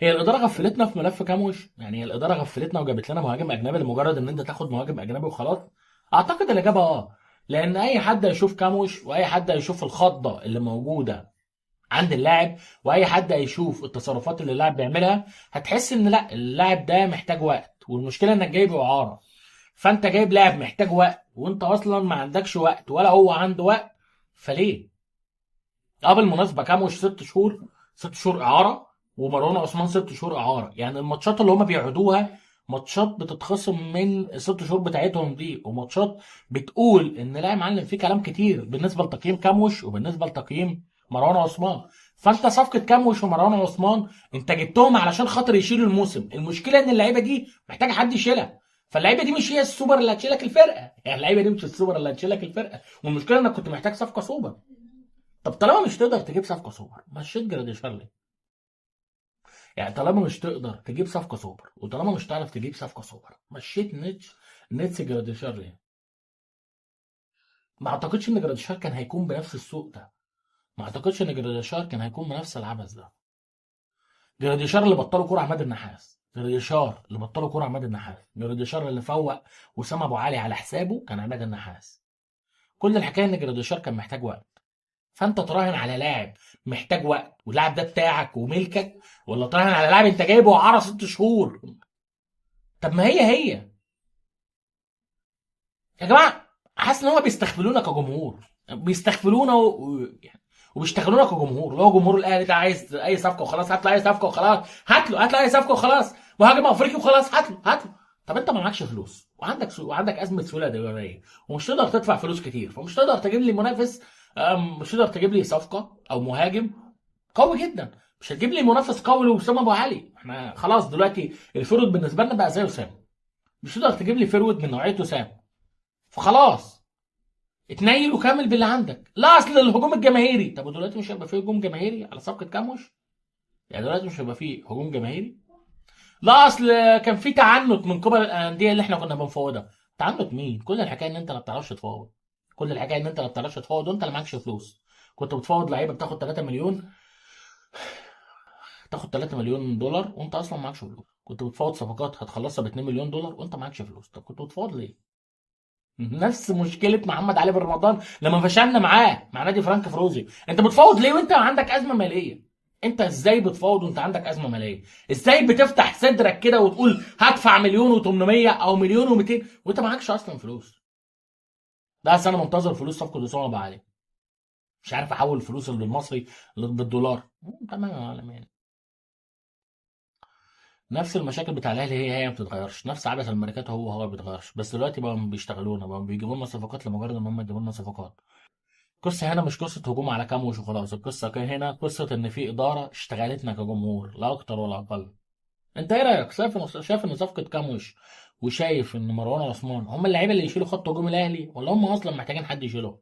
هي الاداره غفلتنا في ملف كاموش؟ يعني هي الاداره غفلتنا وجابت لنا مهاجم اجنبي لمجرد ان انت تاخد مهاجم اجنبي وخلاص؟ اعتقد الاجابه لان اي حد هيشوف كاموش واي حد هيشوف الخضه اللي موجوده عند اللاعب واي حد هيشوف التصرفات اللي اللاعب بيعملها، هتحس ان لا، اللاعب ده محتاج وقت، والمشكله انك جايبه اعاره. فانت جايب لاعب محتاج وقت وانت اصلا ما عندكش وقت ولا هو عنده وقت، فليه؟ بالمناسبه كاموش 6 شهور، 6 شهور اعاره، ومروان عثمان 6 شهور اعاره. يعني الماتشات اللي هما بيقعدوها ماتشات بتتخصم من ال6 شهور بتاعتهم دي، وماتشات بتقول ان لا يا معلم، في كلام كتير بالنسبه لتقييم كاموش وبالنسبه لتقييم مروان عثمان. فانت صفقه كاموش ومروان عثمان انت جبتهم علشان خاطر يشيلوا الموسم. المشكله ان اللعيبه دي محتاجه حد يشيلها، فاللعيبه دي مش هي السوبر اللي هتشيلك الفرقه، يعني اللعيبه دي مش السوبر اللي هتشيلك الفرقه، والمشكله انك كنت محتاج صفقه سوبر. طب طالما مش تقدر تجيب صفقه سوبر، مشيت جراديشار ليه؟ يعني طالما مش تقدر تجيب صفقه سوبر وطالما مش تعرف تجيب صفقه سوبر، مشيت نيتس جراديشار ليه؟ ما اعتقدش ان جراديشار كان هيكون بنفس السوق ده. ما اعتقدش ان جراديشار كان هيكون بنفس العبث ده. جراديشار اللي بطلوا كوره عماد النحاس، جراديشار اللي بطلوا كوره عماد النحاس، جراديشار اللي فوق وسام ابو علي على حسابه كان عماد النحاس. كل الحكايه ان جراديشار كان محتاج وقت. فانت تراهن على لاعب محتاج وقت واللاعب ده بتاعك وملكك، ولا تراهن على لاعب انت جايبه عرى 6 شهور؟ طب ما هي يا جماعه، حاسس ان هم بيستغفلونا كجمهور، بيستغفلونا يعني وبيشتغلونا كجمهور. اللي هو جمهور الاهلي ده عايز اي صفقه وخلاص، هات له اي صفقه وخلاص، هات له اي صفقه وخلاص، مهاجم افريقي وخلاص، هات له. طب انت ما معكش فلوس وعندك ازمه سيوله دولاريه ومش تقدر تدفع فلوس كتير، فمش تقدر تجيب لي منافس. مش تقدر تجيب لي صفقه او مهاجم قوي جدا. مش هتجيب لي منافس قوي لوسام ابو علي. احنا خلاص دلوقتي الفرود بالنسبه لنا بقى زي وسام. مش تقدر تجيب لي فرود من نوعيه وسام. فخلاص اتنيل وكمل باللي عندك. لا اصل الهجوم الجماهيري. طب ودلوقتي مش هيبقى فيه هجوم جماهيري على صفقه كاموش؟ يعني دلوقتي مش هيبقى فيه هجوم جماهيري؟ لا اصل كان في تعنت من قبل الانديه اللي احنا كنا بنفوضها. تعنت مين؟ كل الحكايه ان انت ما بتعرفش تفاوض. كل الحكايه ان انت ما بتعرفش تفاوض وانت اللي معكش فلوس. كنت بتفاوض لعيبه بتاخد 3 مليون، تاخد 3 مليون دولار وانت اصلا معكش فلوس. كنت بتفاوض صفقات هتخلصها ب 2 مليون دولار وانت معكش فلوس. طب كنت بتفاوض ليه؟ نفس مشكله محمد علي بن رمضان لما فشلنا معاه مع نادي فرانك فروزي. انت بتفاوض ليه وانت عندك ازمه ماليه؟ انت ازاي بتفاوض وانت عندك ازمه ماليه؟ ازاي بتفتح صدرك كده وتقول هدفع مليون و800 او مليون و200 وانت معكش اصلا فلوس؟ ده اصل انا منتظر فلوس صفقه اسامه ابو علي، مش عارف احول الفلوس اللي بالمصري بالدولار. تمام يا معلم يعني. نفس المشاكل بتاع الاهلي هي ما بتتغيرش، نفس عبث الماركات هو ما بيتغيرش، بس دلوقتي بقوا بيشتغلونا، بقوا بيجيبوا لنا صفقات لمجرد ان هم يجيبوا لنا صفقات. القصة هنا مش قصة هجوم على كاموش وخلاص، القصة هنا قصة إن في إدارة اشتغلتنا كجمهور لا أكتر ولا أقل. أنت إيه رأيك؟ شايف إن صفقة كاموش وشايف إن مروان عثمان هم اللعيبة اللي يشيلوا خط هجوم الأهلي، ولا هم أصلا محتاجين حد يشيلهم؟